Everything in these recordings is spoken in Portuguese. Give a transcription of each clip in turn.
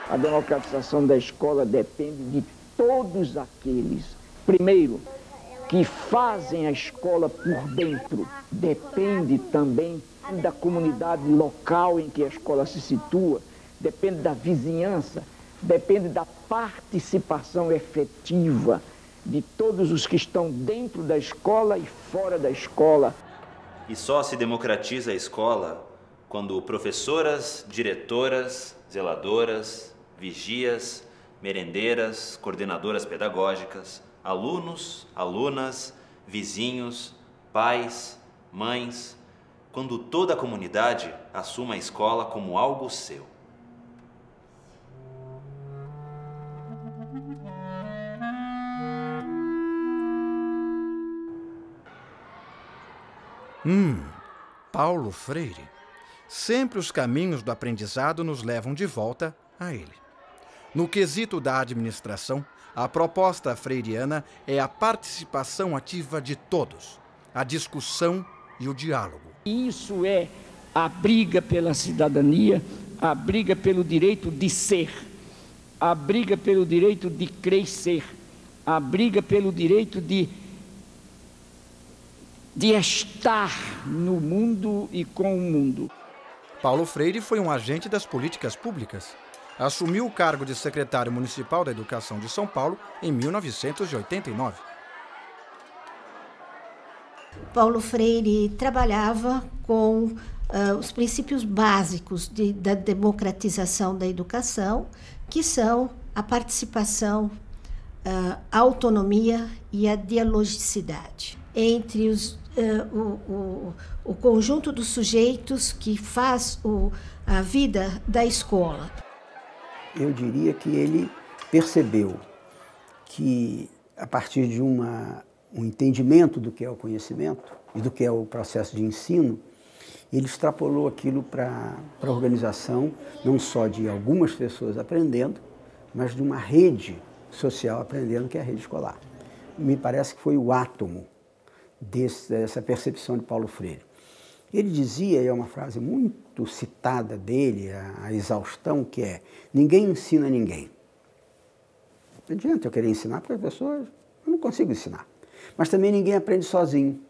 A democratização da escola depende de todos aqueles, primeiro, que fazem a escola por dentro. Depende também da comunidade local em que a escola se situa, depende da vizinhança, depende da participação efetiva de todos os que estão dentro da escola e fora da escola. E só se democratiza a escola quando professoras, diretoras, zeladoras, vigias, merendeiras, coordenadoras pedagógicas, alunos, alunas, vizinhos, pais, mães, quando toda a comunidade assuma a escola como algo seu. Paulo Freire. Sempre os caminhos do aprendizado nos levam de volta a ele. No quesito da administração, a proposta freiriana é a participação ativa de todos, a discussão e o diálogo. Isso é a briga pela cidadania, a briga pelo direito de ser, a briga pelo direito de crescer, a briga pelo direito de estar no mundo e com o mundo. Paulo Freire foi um agente das políticas públicas. Assumiu o cargo de secretário municipal da Educação de São Paulo em 1989. Paulo Freire trabalhava com os princípios básicos da democratização da educação, que são a participação, a autonomia e a dialogicidade entre o conjunto dos sujeitos que faz a vida da escola. Eu diria que ele percebeu que, a partir de um entendimento do que é o conhecimento e do que é o processo de ensino, ele extrapolou aquilo para a organização, não só de algumas pessoas aprendendo, mas de uma rede social aprendendo, que é a rede escolar. Me parece que foi o átomo dessa percepção de Paulo Freire. Ele dizia, e é uma frase muito citada dele, a exaustão, que é: ninguém ensina ninguém. Não adianta eu querer ensinar para as pessoas, eu não consigo ensinar. Mas também ninguém aprende sozinho.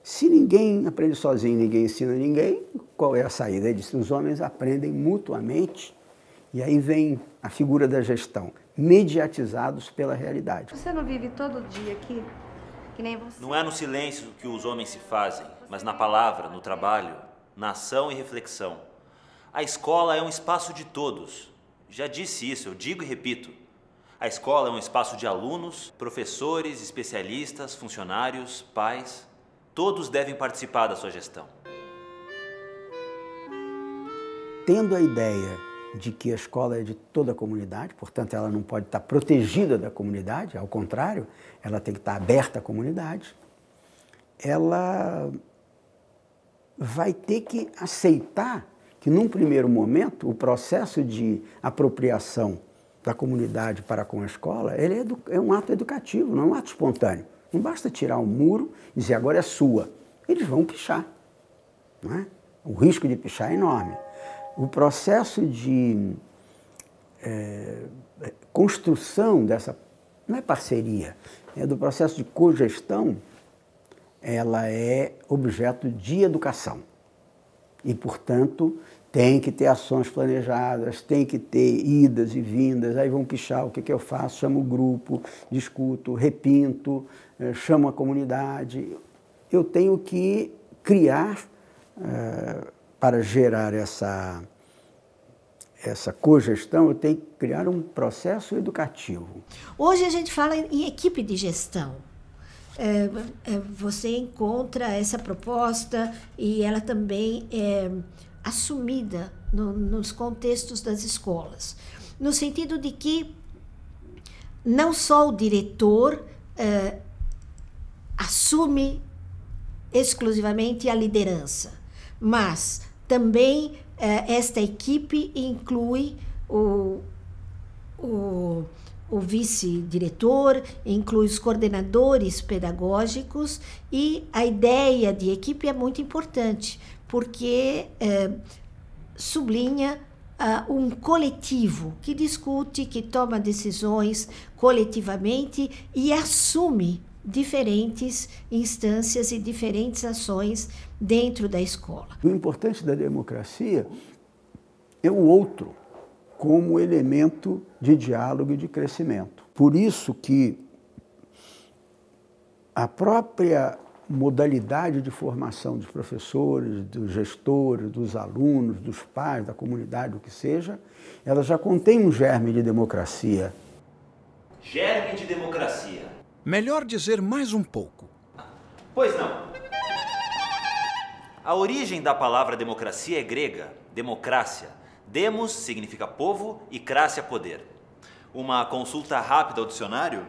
Se ninguém aprende sozinho, ninguém ensina ninguém, qual é a saída? Ele disse: os homens aprendem mutuamente, e aí vem a figura da gestão, mediatizados pela realidade. Você não vive todo dia aqui? Que nem você. Não é no silêncio que os homens se fazem, mas na palavra, no trabalho, na ação e reflexão. A escola é um espaço de todos. Já disse isso, eu digo e repito. A escola é um espaço de alunos, professores, especialistas, funcionários, pais. Todos devem participar da sua gestão. Tendo a ideia de que a escola é de toda a comunidade, portanto, ela não pode estar protegida da comunidade, ao contrário, ela tem que estar aberta à comunidade, ela vai ter que aceitar que, num primeiro momento, o processo de apropriação da comunidade para com a escola, ele é um ato educativo, não é um ato espontâneo. Não basta tirar um muro e dizer: agora é sua. Eles vão pichar, não é? O risco de pichar é enorme. O processo de construção dessa, não é parceria, é do processo de cogestão, ela é objeto de educação. E, portanto, tem que ter ações planejadas, tem que ter idas e vindas, aí vão pichar, o que eu faço? Chamo o grupo, discuto, repinto, chamo a comunidade. Eu tenho que criar, para gerar essa cogestão, eu tenho que criar um processo educativo. Hoje a gente fala em equipe de gestão. Você encontra essa proposta e ela também é assumida nos contextos das escolas, no sentido de que não só o diretor assume exclusivamente a liderança, mas também esta equipe inclui o vice-diretor, inclui os coordenadores pedagógicos, e a ideia de equipe é muito importante, porque sublinha um coletivo que discute, que toma decisões coletivamente e assume diferentes instâncias e diferentes ações dentro da escola. O importante da democracia é o outro como elemento de diálogo e de crescimento. Por isso que a própria modalidade de formação dos professores, dos gestores, dos alunos, dos pais, da comunidade, o que seja, ela já contém um germe de democracia. Germe de democracia. Melhor dizer mais um pouco. Pois não. A origem da palavra democracia é grega, democrácia. Demos significa povo e crácia poder. Uma consulta rápida ao dicionário.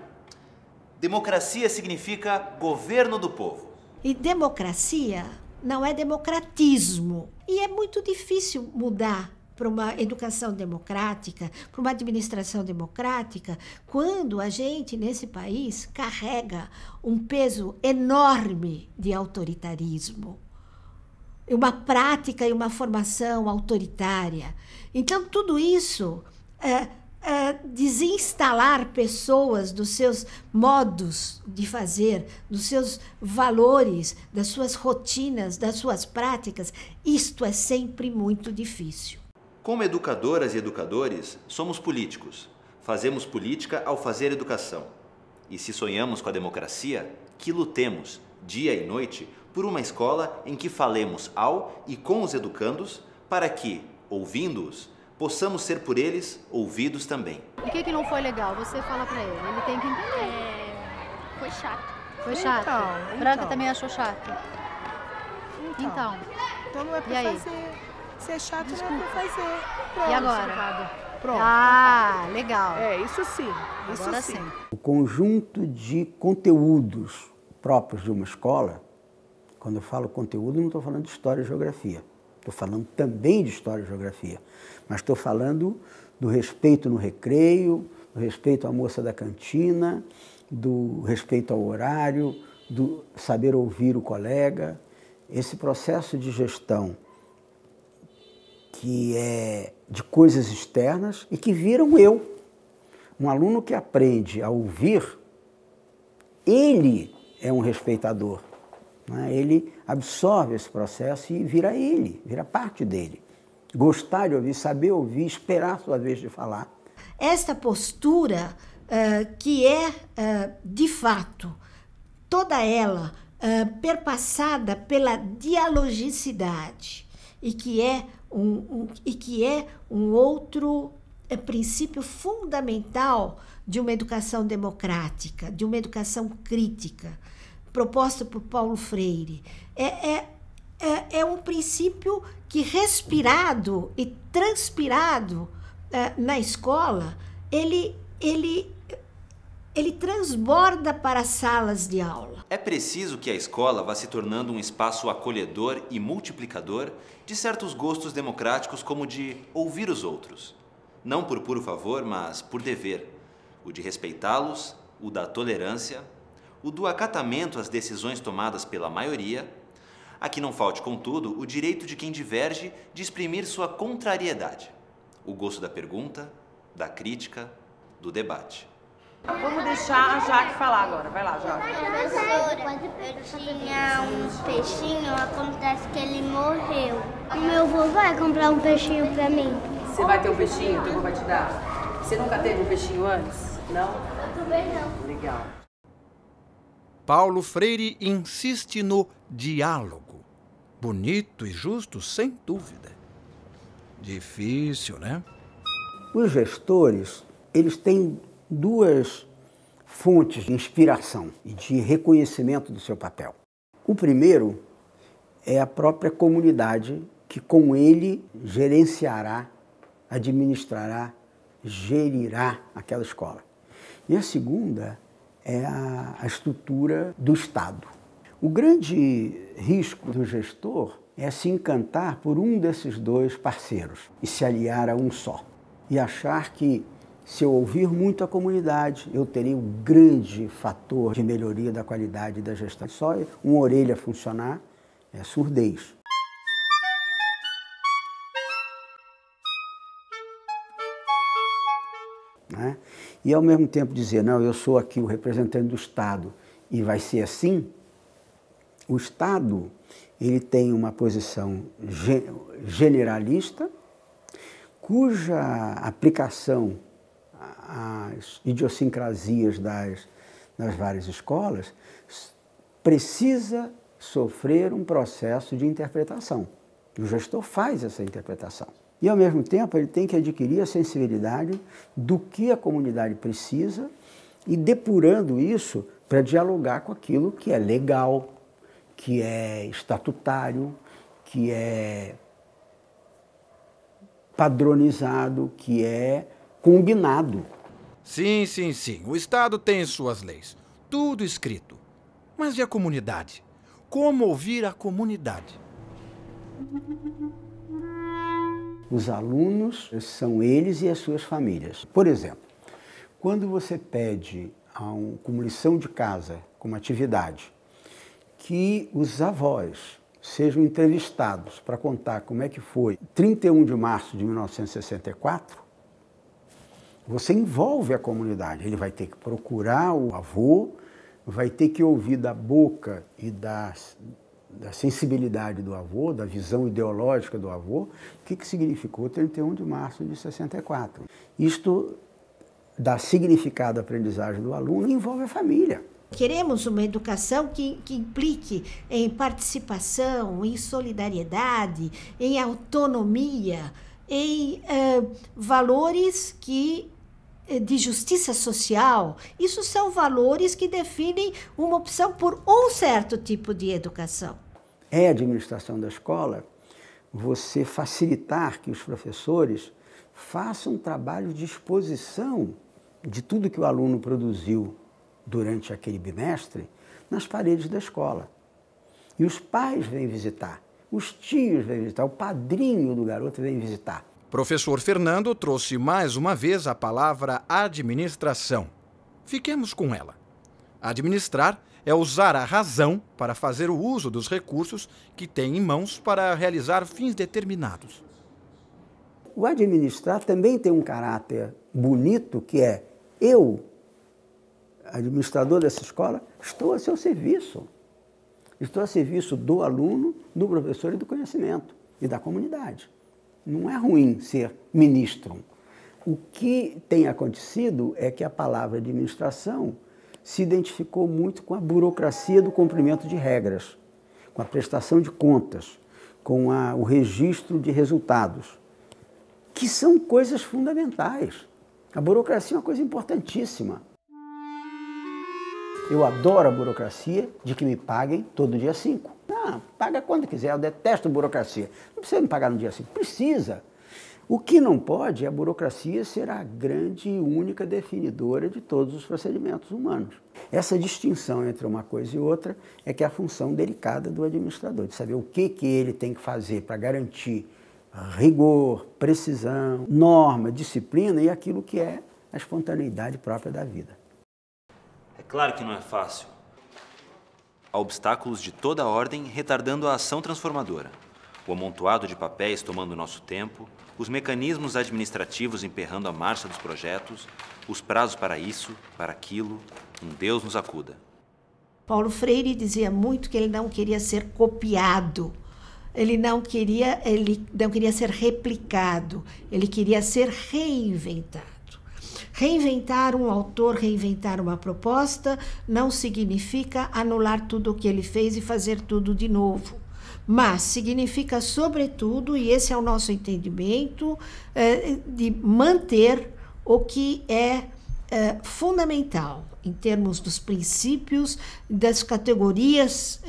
Democracia significa governo do povo. E democracia não é democratismo. E é muito difícil mudar para uma educação democrática, para uma administração democrática, quando a gente, nesse país, carrega um peso enorme de autoritarismo, uma prática e uma formação autoritária. Então, tudo isso desinstalar pessoas dos seus modos de fazer, dos seus valores, das suas rotinas, das suas práticas, isto é sempre muito difícil. Como educadoras e educadores, somos políticos. Fazemos política ao fazer educação. E se sonhamos com a democracia, que lutemos, dia e noite, por uma escola em que falemos ao e com os educandos, para que, ouvindo-os, possamos ser por eles ouvidos também. O que não foi legal? Você fala pra ele, ele tem que entender. Foi chato. Foi chato? Então. Branca também achou chato? Então Não é pra e aí? fazer. Ser chato não é pra fazer. Pronto, E agora? Ricardo. Pronto. Ah, legal. Isso sim. Isso Agora sim. O conjunto de conteúdos próprios de uma escola, quando eu falo conteúdo, não estou falando de história e geografia. Estou falando também de história e geografia. Mas estou falando do respeito no recreio, do respeito à moça da cantina, do respeito ao horário, do saber ouvir o colega. Esse processo de gestão que é de coisas externas e que viram eu. Um aluno que aprende a ouvir, ele é um respeitador. Né? Ele absorve esse processo e vira ele, vira parte dele. Gostar de ouvir, saber ouvir, esperar a sua vez de falar. Esta postura que é, de fato, toda ela perpassada pela dialogicidade e que é um outro princípio fundamental de uma educação democrática, de uma educação crítica, proposta por Paulo Freire. É um princípio que, respirado e transpirado na escola, ele transborda para as salas de aula. É preciso que a escola vá se tornando um espaço acolhedor e multiplicador de certos gostos democráticos, como de ouvir os outros. Não por puro favor, mas por dever. O de respeitá-los, o da tolerância, o do acatamento às decisões tomadas pela maioria. A que não falte, contudo, o direito de quem diverge de exprimir sua contrariedade. O gosto da pergunta, da crítica, do debate. Vamos deixar a Jaque falar agora. Vai lá, Jaque. Professora, eu tinha um peixinho, acontece que ele morreu. O meu avô vai comprar um peixinho pra mim. Você vai ter um peixinho? Teu avô vai te dar? Você nunca teve um peixinho antes? Não? Também não. Legal. Paulo Freire insiste no diálogo. Bonito e justo, sem dúvida. Difícil, né? Os gestores, eles têm duas fontes de inspiração e de reconhecimento do seu papel. O primeiro é a própria comunidade que com ele gerenciará, administrará, gerirá aquela escola. E a segunda é a estrutura do Estado. O grande risco do gestor é se encantar por um desses dois parceiros e se aliar a um só. E achar que, se eu ouvir muito a comunidade, eu terei um grande fator de melhoria da qualidade da gestão. Só uma orelha funcionar é surdez. Né? E, ao mesmo tempo, dizer, não, eu sou aqui o representante do Estado e vai ser assim. O Estado, ele tem uma posição generalista, cuja aplicação às idiosincrasias das várias escolas precisa sofrer um processo de interpretação. O gestor faz essa interpretação. E, ao mesmo tempo, ele tem que adquirir a sensibilidade do que a comunidade precisa e depurando isso para dialogar com aquilo que é legal, que é estatutário, que é padronizado, que é combinado. Sim, sim, sim. O Estado tem suas leis. Tudo escrito. Mas e a comunidade? Como ouvir a comunidade? Os alunos são eles e as suas famílias. Por exemplo, quando você pede como lição de casa, como atividade, que os avós sejam entrevistados para contar como é que foi 31 de março de 1964, você envolve a comunidade. Ele vai ter que procurar o avô, vai ter que ouvir da boca e da sensibilidade do avô, da visão ideológica do avô, o que significou 31 de março de 64. Isto dá significado à aprendizagem do aluno e envolve a família. Queremos uma educação que implique em participação, em solidariedade, em autonomia, em valores de justiça social. Isso são valores que definem uma opção por um certo tipo de educação. É a administração da escola você facilitar que os professores façam um trabalho de exposição de tudo que o aluno produziu durante aquele bimestre nas paredes da escola. E os pais vêm visitar, os tios vêm visitar, o padrinho do garoto vem visitar. Professor Fernando trouxe mais uma vez a palavra administração. Fiquemos com ela. Administrar é usar a razão para fazer o uso dos recursos que tem em mãos para realizar fins determinados. O administrar também tem um caráter bonito que é eu, administrador dessa escola, estou a seu serviço. Estou a serviço do aluno, do professor e do conhecimento e da comunidade. Não é ruim ser ministro. O que tem acontecido é que a palavra administração se identificou muito com a burocracia do cumprimento de regras, com a prestação de contas, com o registro de resultados, que são coisas fundamentais. A burocracia é uma coisa importantíssima. Eu adoro a burocracia de que me paguem todo dia 5. Paga quando quiser, eu detesto burocracia. Não precisa me pagar no dia 5, precisa. O que não pode é a burocracia ser a grande e única definidora de todos os procedimentos humanos. Essa distinção entre uma coisa e outra é que é a função delicada do administrador, de saber o que ele tem que fazer para garantir rigor, precisão, norma, disciplina e aquilo que é a espontaneidade própria da vida. É claro que não é fácil. Há obstáculos de toda a ordem retardando a ação transformadora. O amontoado de papéis tomando nosso tempo, os mecanismos administrativos emperrando a marcha dos projetos, os prazos para isso, para aquilo, Deus nos acuda. Paulo Freire dizia muito que ele não queria ser copiado, ele não queria ser replicado, ele queria ser reinventado. Reinventar um autor, reinventar uma proposta, não significa anular tudo o que ele fez e fazer tudo de novo. Mas significa, sobretudo, e esse é o nosso entendimento, de manter o que é fundamental em termos dos princípios, das categorias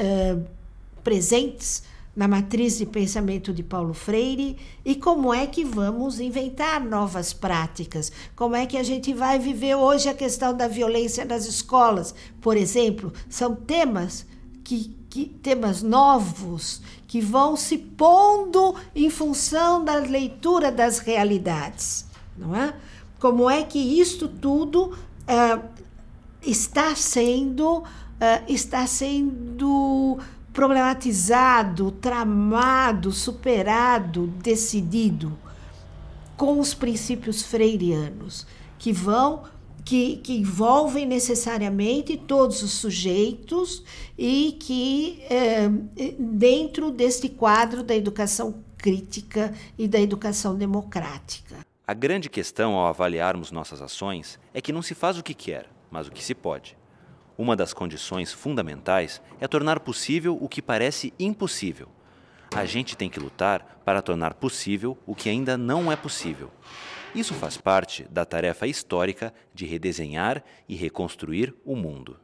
presentes na matriz de pensamento de Paulo Freire, e como é que vamos inventar novas práticas, como é que a gente vai viver hoje a questão da violência nas escolas, por exemplo. São temas temas novos que vão se pondo em função da leitura das realidades, não é? Como é que isto tudo está sendo problematizado, tramado, superado, decidido com os princípios freirianos, que envolvem necessariamente todos os sujeitos e que, dentro deste quadro da educação crítica e da educação democrática. A grande questão ao avaliarmos nossas ações é que não se faz o que quer, mas o que se pode. Uma das condições fundamentais é tornar possível o que parece impossível. A gente tem que lutar para tornar possível o que ainda não é possível. Isso faz parte da tarefa histórica de redesenhar e reconstruir o mundo.